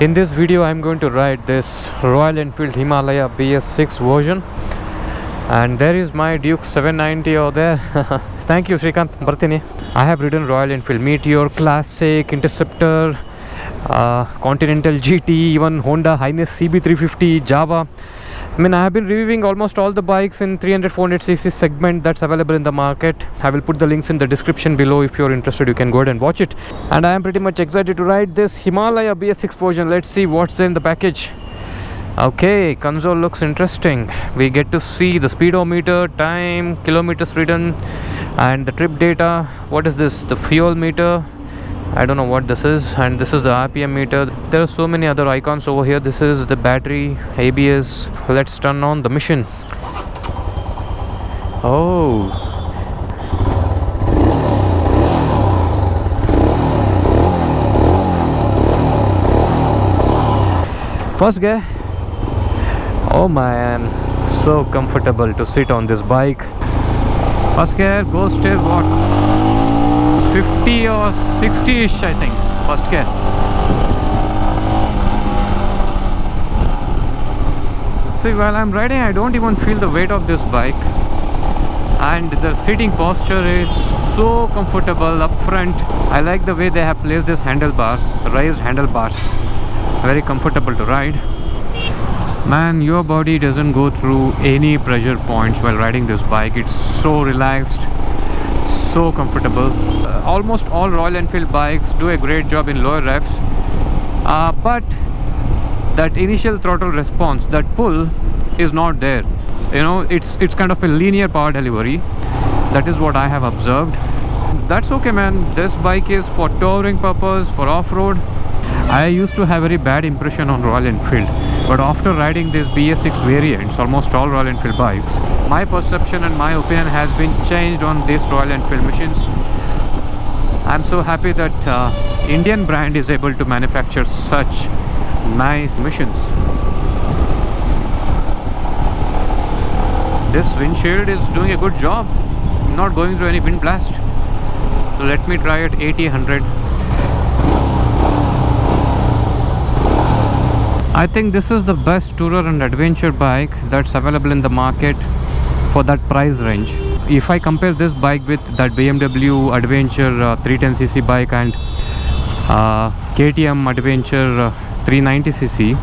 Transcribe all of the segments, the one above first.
In this video I'm going to ride this Royal Enfield Himalaya BS6 version, and there is my Duke 790 over there. Thank you Shrikant, Bartini. I have ridden Royal Enfield Meteor, Classic, Interceptor, Continental GT, even Honda Highness CB350, Java. I mean, I have been reviewing almost all the bikes in 300-400cc segment that's available in the market. I will put the links in the description below. If you're interested, you can go ahead and watch it. And I am pretty much excited to ride this Himalaya BS6 version. Let's see what's there in the package. Okay, console looks interesting. We get to see the speedometer, time, kilometers ridden, and the trip data. What is this? The fuel meter. I don't know what this is, and this is the RPM meter. There are so many other icons over here. This is the battery, ABS. Let's turn on the mission. Oh, first gear. Oh man, so comfortable to sit on this bike. First gear goes till what, 50 or 60-ish, I think, first gear. See, while I'm riding, I don't even feel the weight of this bike, and the seating posture is so comfortable up front. I like the way they have placed this handlebar, raised handlebars. Very comfortable to ride. Man, your body doesn't go through any pressure points while riding this bike. It's so relaxed, so comfortable. Almost all Royal Enfield bikes do a great job in lower revs, but that initial throttle response, that pull, is not there. You know, it's kind of a linear power delivery. That is what I have observed. That's okay, man. This bike is for touring purpose, for off-road. I used to have very bad impression on Royal Enfield, but after riding these BS6 variants, almost all Royal Enfield bikes, my perception and my opinion has been changed on these Royal Enfield machines. I'm so happy that Indian brand is able to manufacture such nice machines. This windshield is doing a good job, not going through any wind blast. So let me try at 80-100. I think this is the best tourer and adventure bike that's available in the market for that price range. If I compare this bike with that BMW Adventure 310cc bike and KTM Adventure 390cc,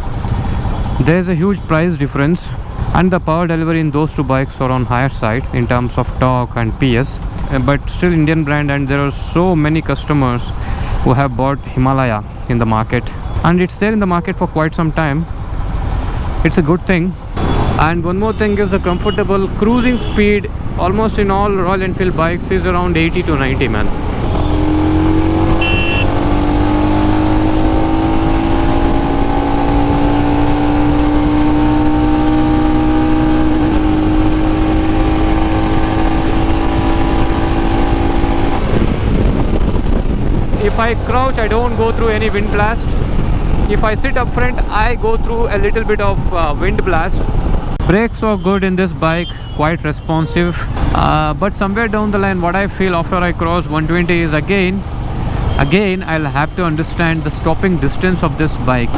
there's a huge price difference, and the power delivery in those two bikes are on higher side in terms of torque and PS, but still Indian brand, and there are so many customers who have bought Himalaya in the market, and it's there in the market for quite some time. It's a good thing. And one more thing is the comfortable cruising speed almost in all Royal Enfield bikes is around 80 to 90, man. If I crouch, I don't go through any wind blast. If I sit up front, I go through a little bit of wind blast. Brakes are good in this bike, quite responsive, but somewhere down the line what I feel after I cross 120 is again I'll have to understand the stopping distance of this bike.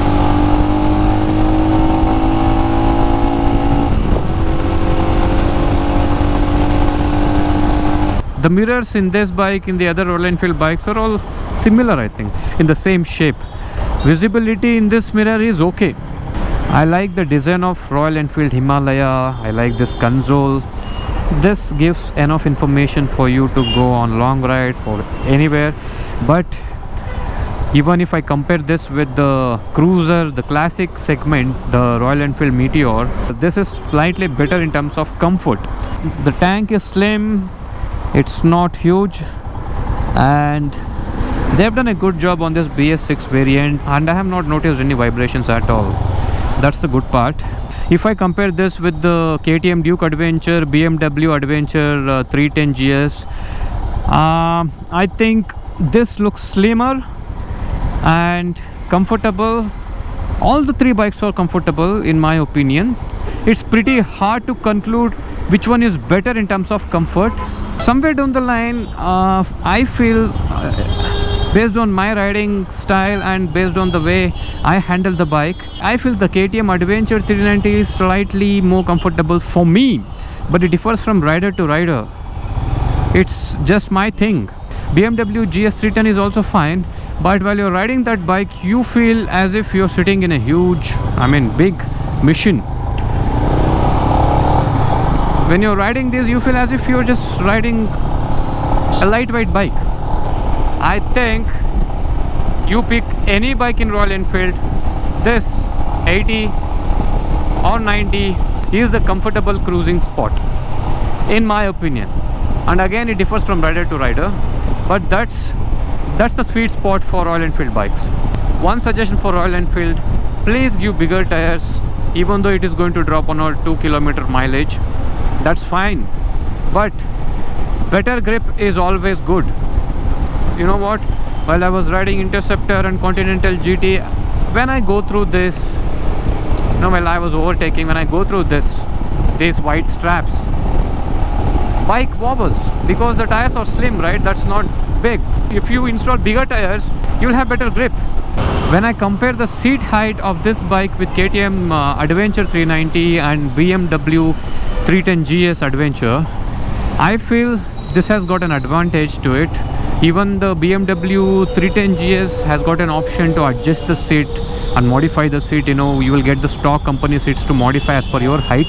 The mirrors in this bike, in the other Royal Enfield bikes, are all similar, I think, in the same shape. Visibility in this mirror is okay. I like the design of Royal Enfield Himalaya. I like this console. This gives enough information for you to go on long ride for anywhere. But even if I compare this with the cruiser, the classic segment, the Royal Enfield Meteor, this is slightly better in terms of comfort. The tank is slim, it's not huge, and they've done a good job on this BS6 variant, and I have not noticed any vibrations at all. That's the good part. If I compare this with the KTM Duke Adventure, BMW Adventure 310 GS, I think this looks slimmer and comfortable. All the three bikes are comfortable in my opinion. It's pretty hard to conclude which one is better in terms of comfort. Somewhere down the line, I feel Based on my riding style and based on the way I handle the bike, I feel the KTM Adventure 390 is slightly more comfortable for me, but it differs from rider to rider. It's just my thing. BMW GS310 is also fine, but while you're riding that bike, you feel as if you're sitting in a huge, big machine. When you're riding this, you feel as if you're just riding a lightweight bike. I think you pick any bike in Royal Enfield, this 80 or 90 is the comfortable cruising spot, in my opinion. And again, it differs from rider to rider, but that's the sweet spot for Royal Enfield bikes. One suggestion for Royal Enfield, please give bigger tires, even though it is going to drop on our 2-kilometer mileage. That's fine, but better grip is always good. You know what, while I was riding Interceptor and Continental GT, when I go through this, while I was overtaking, when I go through these white straps, bike wobbles because the tires are slim, right? That's not big. If you install bigger tires, you'll have better grip. When I compare the seat height of this bike with KTM Adventure 390 and BMW 310 GS Adventure, I feel this has got an advantage to it. Even the BMW 310 GS has got an option to adjust the seat and modify the seat. You will get the stock company seats to modify as per your height.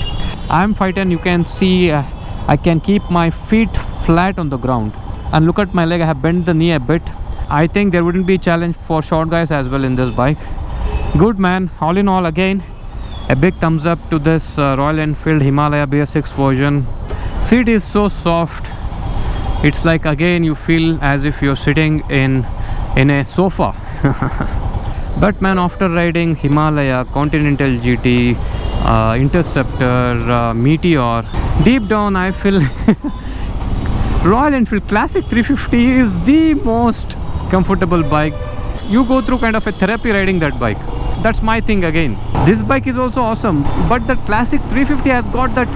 I'm 5'10", you can see I can keep my feet flat on the ground. And look at my leg, I have bent the knee a bit. I think there wouldn't be a challenge for short guys as well in this bike. Good, man. All in all, again, a big thumbs up to this Royal Enfield Himalaya BS6 version. Seat is so soft. It's like, again, you feel as if you're sitting in a sofa. But man, after riding Himalaya, Continental GT, Interceptor, Meteor, deep down I feel Royal Enfield Classic 350 is the most comfortable bike. You go through kind of a therapy riding that bike. That's my thing again. This bike is also awesome, but the Classic 350 has got that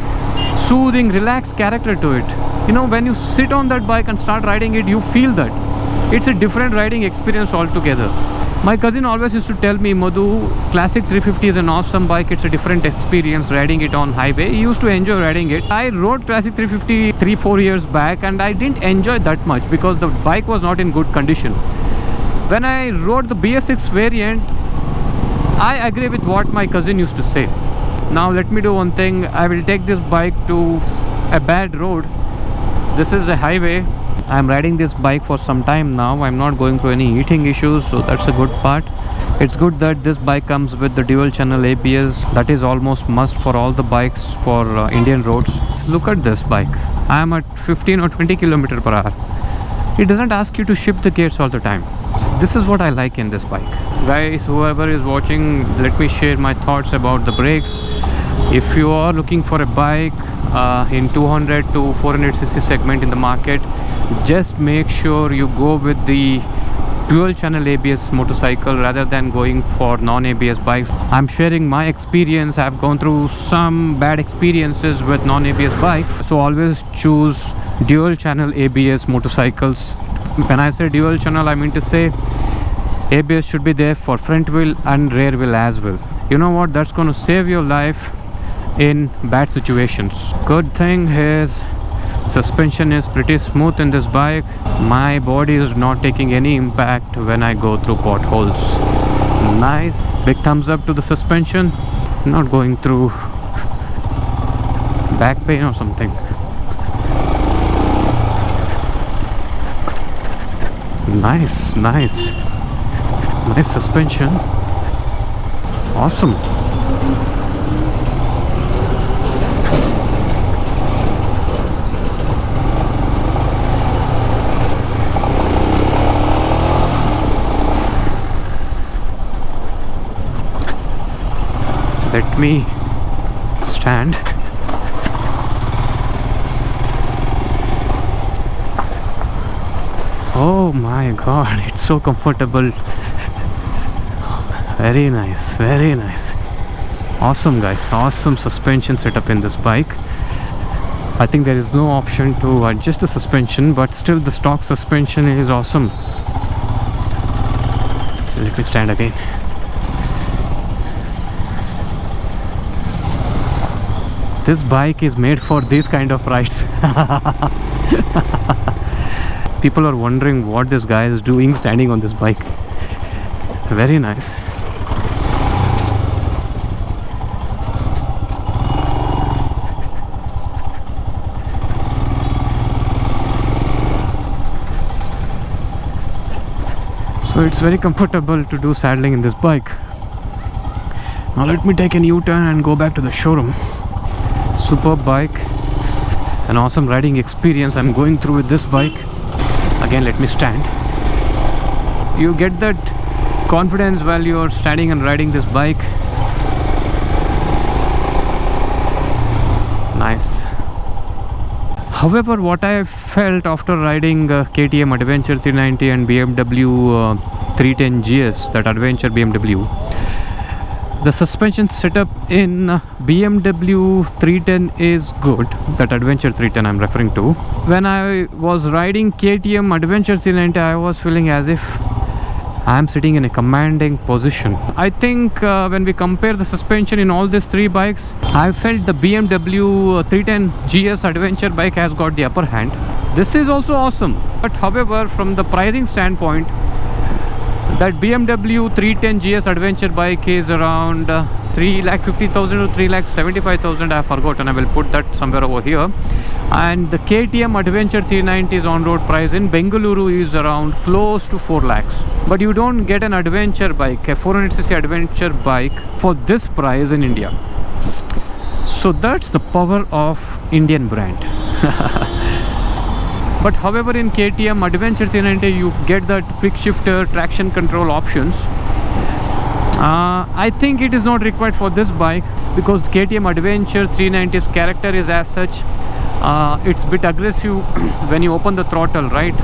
soothing, relaxed character to it. When you sit on that bike and start riding it, you feel that. It's a different riding experience altogether. My cousin always used to tell me, Madhu, Classic 350 is an awesome bike. It's a different experience riding it on highway. He used to enjoy riding it. I rode Classic 350 3-4 years back and I didn't enjoy that much because the bike was not in good condition. When I rode the BS6 variant, I agree with what my cousin used to say. Now let me do one thing. I will take this bike to a bad road. This is a highway. I'm riding this bike for some time now. I'm not going through any heating issues, so that's a good part. It's good that this bike comes with the dual channel ABS. That is almost must for all the bikes for Indian roads. Look at this bike. I'm at 15 or 20 km/h. It doesn't ask you to shift the gears all the time. This is what I like in this bike. Guys, whoever is watching, let me share my thoughts about the brakes. If you are looking for a bike in 200 to 400cc segment in the market, just make sure you go with the dual channel ABS motorcycle rather than going for non-ABS bikes. I'm sharing my experience. I've gone through some bad experiences with non-ABS bikes, so always choose dual channel ABS motorcycles. When I say dual channel, I mean to say ABS should be there for front wheel and rear wheel as well. You know what, that's going to save your life in bad situations. Good thing is suspension is pretty smooth in this bike. My body is not taking any impact when I go through potholes. Nice. Big thumbs up to the suspension. Not going through back pain or something. Nice, nice. Nice suspension. Awesome. Let me stand. Oh my god, it's so comfortable. Very nice, very nice. Awesome guys, awesome suspension setup in this bike. I think there is no option to adjust the suspension, but still the stock suspension is awesome. So let me stand again. This bike is made for these kind of rides. People are wondering what this guy is doing standing on this bike. Very nice. So it's very comfortable to do saddling in this bike. Now let me take a U-turn and go back to the showroom. Superb bike, an awesome riding experience I'm going through with this bike. Again, let me stand. You get that confidence while you're standing and riding this bike. Nice. However, what I felt after riding KTM Adventure 390 and BMW 310 GS, that adventure BMW, the suspension setup in BMW 310 is good. That Adventure 310 I'm referring to. When I was riding KTM Adventure 390, I was feeling as if I'm sitting in a commanding position. I think when we compare the suspension in all these three bikes, I felt the BMW 310 GS Adventure bike has got the upper hand. This is also awesome. But however, from the pricing standpoint, that BMW 310 GS Adventure bike is around 3,50,000 to 3,75,000. I have forgotten. I will put that somewhere over here. And the KTM Adventure 390's on-road price in Bengaluru is around close to 4 lakhs. But you don't get an adventure bike, a 400cc adventure bike for this price in India. So that's the power of Indian brand. But however, in KTM Adventure 390 you get that quick shifter, traction control options. I think it is not required for this bike because KTM Adventure 390's character is as such. It's a bit aggressive when you open the throttle, right?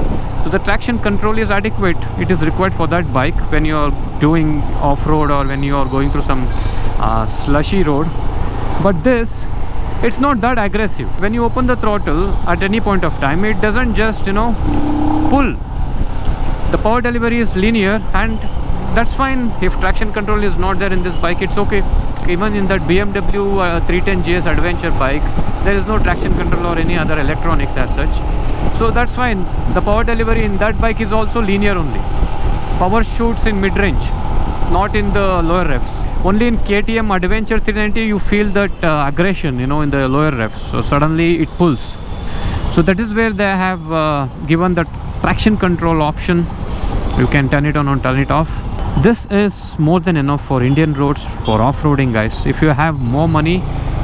So the traction control is adequate. It is required for that bike when you are doing off-road or when you are going through some slushy road. But this, it's not that aggressive. When you open the throttle at any point of time, it doesn't just, pull. The power delivery is linear, and that's fine. If traction control is not there in this bike, it's okay. Even in that BMW 310 GS Adventure bike, there is no traction control or any other electronics as such. So that's fine. The power delivery in that bike is also linear only. Power shoots in mid-range, not in the lower revs. Only in KTM Adventure 390 you feel that aggression, in the lower revs. So suddenly it pulls. So that is where they have given the traction control option. You can turn it on or turn it off. This is more than enough for Indian roads for off-roading, guys. If you have more money,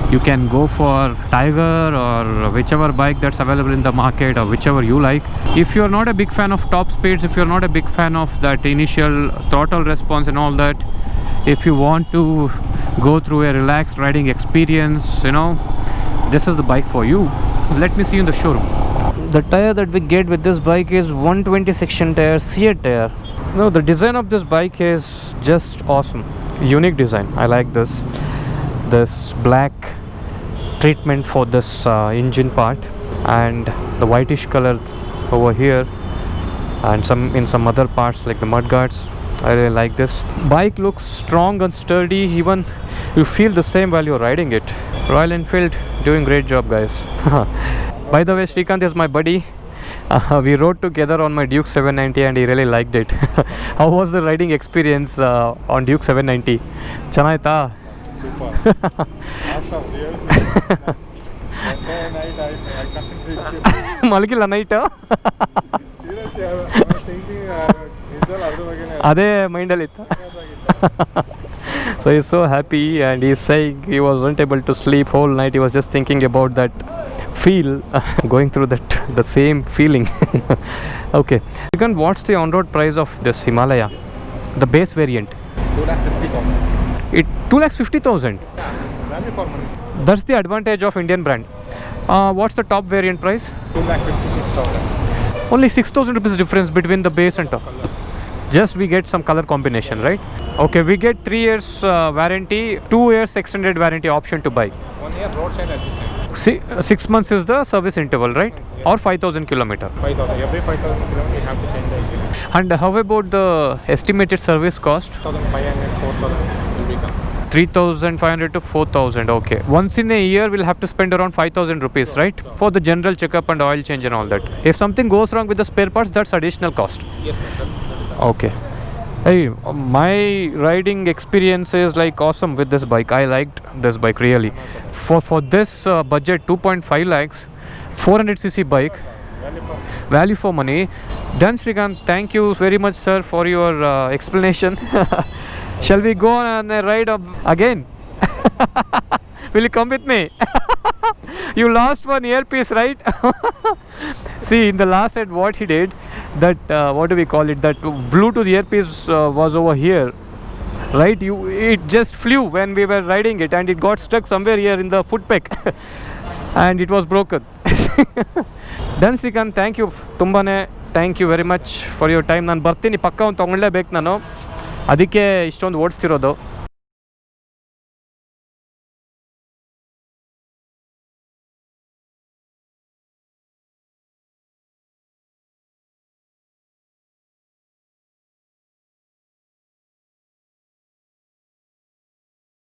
you can go for Tiger or whichever bike that's available in the market or whichever you like. If you're not a big fan of top speeds, if you're not a big fan of that initial throttle response and all that, if you want to go through a relaxed riding experience, this is the bike for you. Let me see you in the showroom. The tire that we get with this bike is 120 section tire, CA tire. The design of this bike is just awesome. Unique design. I like this black treatment for this engine part, and the whitish color over here, and in some other parts like the mudguards. I really like this. Bike looks strong and sturdy. Even you feel the same while you're riding it. Royal Enfield doing great job, guys. By the way, Srikanth is my buddy. We rode together on my Duke 790 and he really liked it. How was the riding experience on Duke 790? Chanaita? Super. Awesome, really. That day night I can't reach it. Malkila night? Seriously, I was thinking Ade mind alita. So he's so happy and he's saying he wasn't able to sleep whole night. He was just thinking about that feel, going through the same feeling. Okay. Second, what's the on-road price of this Himalaya? The base variant? 2,50,000. It 2,50,000. Value for money. That's the advantage of Indian brand. What's the top variant price? 2,56,000. Only 6,000 rupees difference between the base and top. Just we get some color combination, right? Okay, we get 3 years warranty, 2 years extended warranty option to buy. 1 year roadside assistance. 6 months is the service interval, right? Yeah. Or 5,000 kilometer. 5,000. Every 5,000 kilometers you have to change the engine. And how about the estimated service cost? 1,500, 4,000 will become. 3,500 to 4,000. Okay. Once in a year, we'll have to spend around 5,000 rupees, right? For the general checkup and oil change and all that. If something goes wrong with the spare parts, that's additional cost. Yes, sir. That is Okay. Hey, my riding experience is like awesome with this bike. I liked this bike really. For this budget, 2.5 lakhs, 400cc bike, value for money. Done, Srikanth. Thank you very much, sir, for your explanation. Shall we go on a ride again? Will you come with me? You lost one earpiece, right? See, in the last set, what he did, that what do we call it? That Bluetooth earpiece was over here, right? It just flew when we were riding it, and it got stuck somewhere here in the foot peg, and it was broken. Done, Srikanth. Thank you, ತುಂಬಾನೇ thank you very much for your time. ನಾನು ಬರ್ತೀನಿ, ಪಕ್ಕ ಒಂದು ತೊಗೊಳ್ಳೇಬೇಕು ನಾನು, ಅದಕ್ಕೆ ಇಷ್ಟೊಂದು ಓಡಿಸ್ತಿರೋದು.